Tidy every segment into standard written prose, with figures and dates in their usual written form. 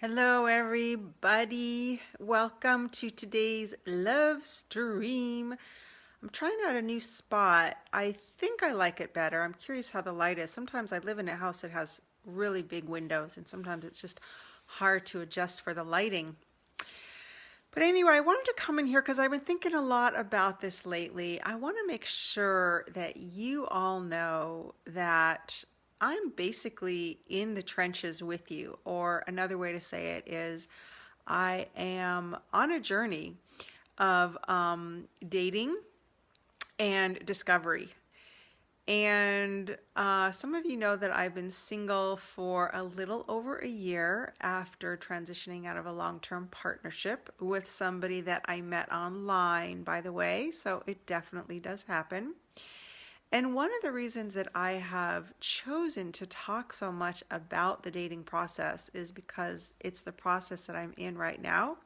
Hello, everybody. Welcome to today's love stream. I'm trying out a new spot. I think I like it better. I'm curious how the light is. Sometimes I live in a house that has really big windows, and sometimes it's just hard to adjust for the lighting. But anyway, I wanted to come in here because I've been thinking a lot about this lately. I want to make sure that you all know that I'm basically in the trenches with you, or another way to say it is I am on a journey of dating and discovery. And some of you know that I've been single for a little over a year after transitioning out of a long-term partnership with somebody that I met online, by the way, so it definitely does happen. And one of the reasons that I have chosen to talk so much about the dating process is because it's the process that I'm in right now.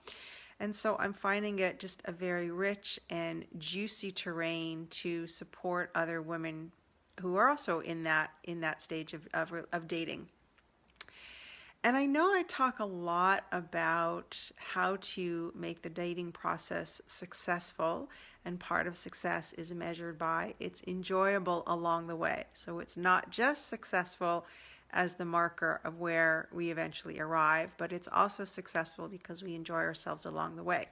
And so I'm finding it just a very rich and juicy terrain to support other women who are also in that stage of dating. And I know I talk a lot about how to make the dating process successful, and part of success is measured by it's enjoyable along the way. So it's not just successful as the marker of where we eventually arrive, but it's also successful because we enjoy ourselves along the way.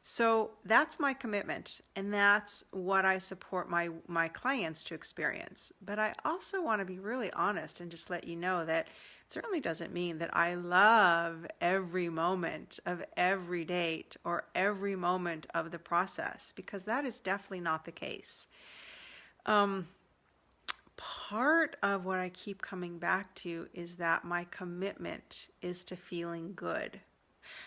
So that's my commitment, and that's what I support my clients to experience. But I also want to be really honest and just let you know that it certainly doesn't mean that I love every moment of every date or every moment of the process, because that is definitely not the case. Um, Part of what I keep coming back to is that my commitment is to feeling good.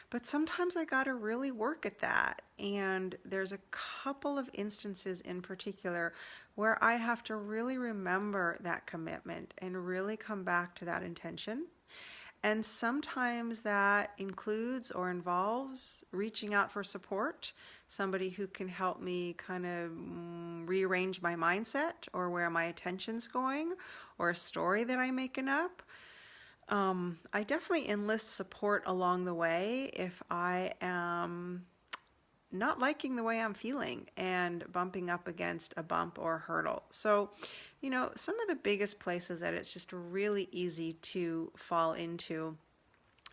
But sometimes I got to really work at that. And there's a couple of instances in particular where I have to really remember that commitment and really come back to that intention. And sometimes that includes or involves reaching out for support, somebody who can help me kind of rearrange my mindset or where my attention's going, or a story that I'm making up. I definitely enlist support along the way if I am not liking the way I'm feeling and bumping up against a bump or a hurdle. So, some of the biggest places that it's just really easy to fall into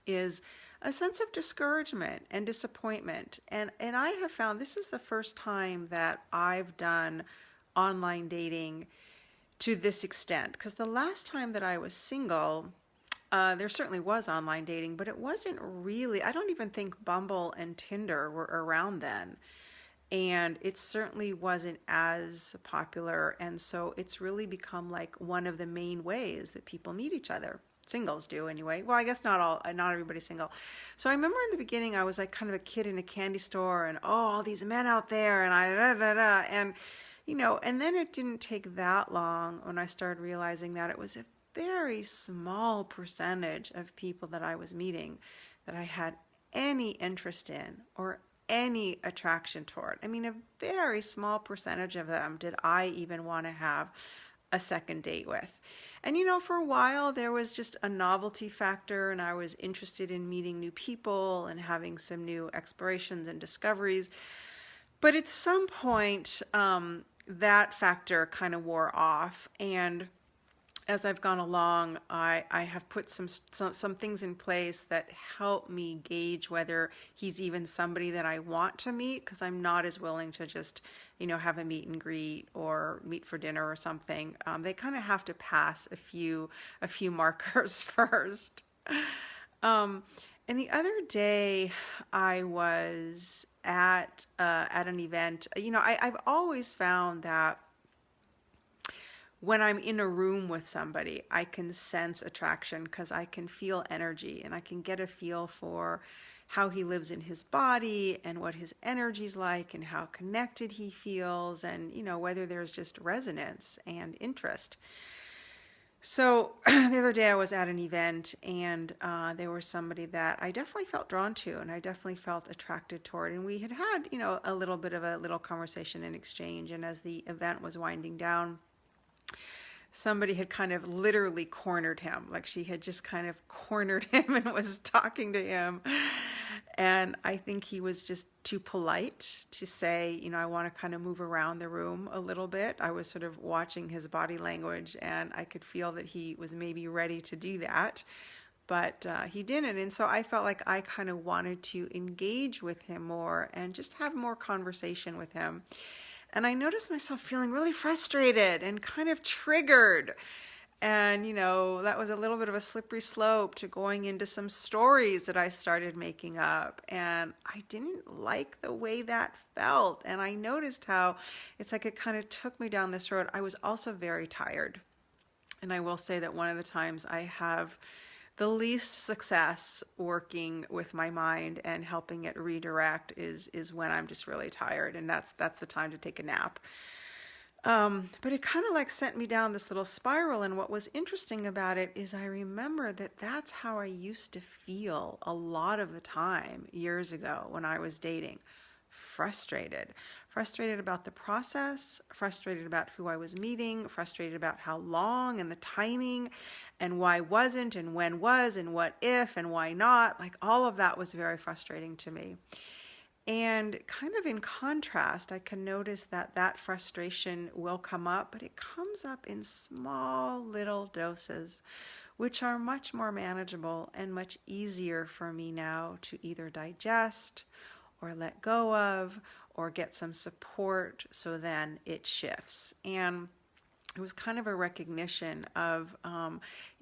is a sense of discouragement and disappointment. And I have found this is the first time that I've done online dating to this extent, because the last time that I was single, there certainly was online dating, but it wasn't really, I don't even think Bumble and Tinder were around then. And it certainly wasn't as popular. And so it's really become like one of the main ways that people meet each other. Singles do anyway. Well, I guess not everybody's single. So I remember in the beginning I was like kind of a kid in a candy store, and all these men out there, and I da da da, and and then it didn't take that long when I started realizing that it was a very small percentage of people that I was meeting that I had any interest in or any attraction toward. I mean, a very small percentage of them did I even want to have a second date with. And for a while there was just a novelty factor, and I was interested in meeting new people and having some new explorations and discoveries. But at some point, that factor kind of wore off, and as I've gone along, I have put some things in place that help me gauge whether he's even somebody that I want to meet, because I'm not as willing to just, have a meet and greet or meet for dinner or something. They kind of have to pass a few markers first. Um, and the other day, I was at an event. I've always found that when I'm in a room with somebody, I can sense attraction because I can feel energy, and I can get a feel for how he lives in his body and what his energy's like and how connected he feels, and whether there's just resonance and interest. So the other day I was at an event, and there was somebody that I definitely felt drawn to, and I definitely felt attracted toward, and we had a little bit of a little conversation and exchange. And as the event was winding down, somebody had kind of literally cornered him. Like she had just kind of cornered him and was talking to him. And I think he was just too polite to say, you know, I want to kind of move around the room a little bit. I was sort of watching his body language and I could feel that he was maybe ready to do that, but he didn't. And so I felt like I kind of wanted to engage with him more and just have more conversation with him. And I noticed myself feeling really frustrated and kind of triggered. And, you know, that was a little bit of a slippery slope to going into some stories that I started making up. And I didn't like the way that felt. And I noticed how it's like it kind of took me down this road. I was also very tired. And I will say that one of the times I have the least success working with my mind and helping it redirect is when I'm just really tired, and that's the time to take a nap. But it kind of like sent me down this little spiral, and what was interesting about it is I remember that that's how I used to feel a lot of the time years ago when I was dating. Frustrated about the process, frustrated about who I was meeting, frustrated about how long and the timing and why wasn't and when was and what if and why not. Like all of that was very frustrating to me. And kind of in contrast, I can notice that that frustration will come up, but it comes up in small little doses, which are much more manageable and much easier for me now to either digest or let go of or get some support, so then it shifts. And it was kind of a recognition of,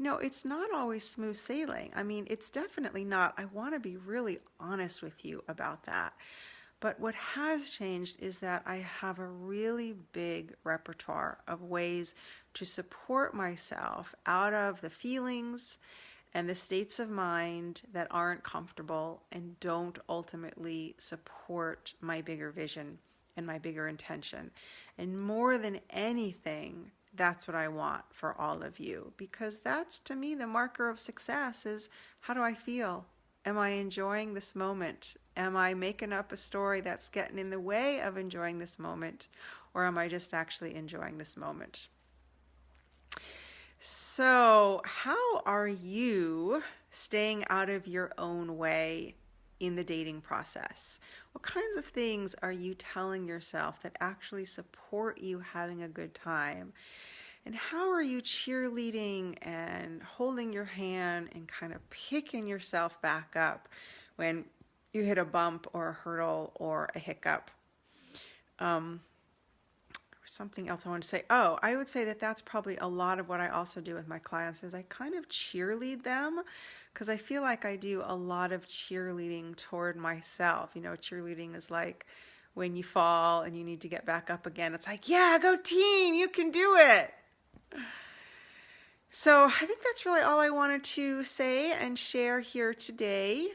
it's not always smooth sailing. I mean, it's definitely not. I want to be really honest with you about that. But what has changed is that I have a really big repertoire of ways to support myself out of the feelings and the states of mind that aren't comfortable and don't ultimately support my bigger vision and my bigger intention. And more than anything, that's what I want for all of you, because that's, to me, the marker of success is, how do I feel? Am I enjoying this moment? Am I making up a story that's getting in the way of enjoying this moment? Or am I just actually enjoying this moment? So, how are you staying out of your own way in the dating process? What kinds of things are you telling yourself that actually support you having a good time? And how are you cheerleading and holding your hand and kind of picking yourself back up when you hit a bump or a hurdle or a hiccup? Something else I want to say. Oh, I would say that that's probably a lot of what I also do with my clients is I kind of cheerlead them, because I feel like I do a lot of cheerleading toward myself. You know, cheerleading is like when you fall and you need to get back up again. It's like, yeah, go team, you can do it. So I think that's really all I wanted to say and share here today,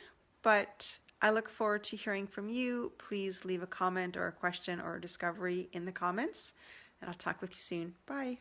but I look forward to hearing from you. Please leave a comment or a question or a discovery in the comments, and I'll talk with you soon. Bye.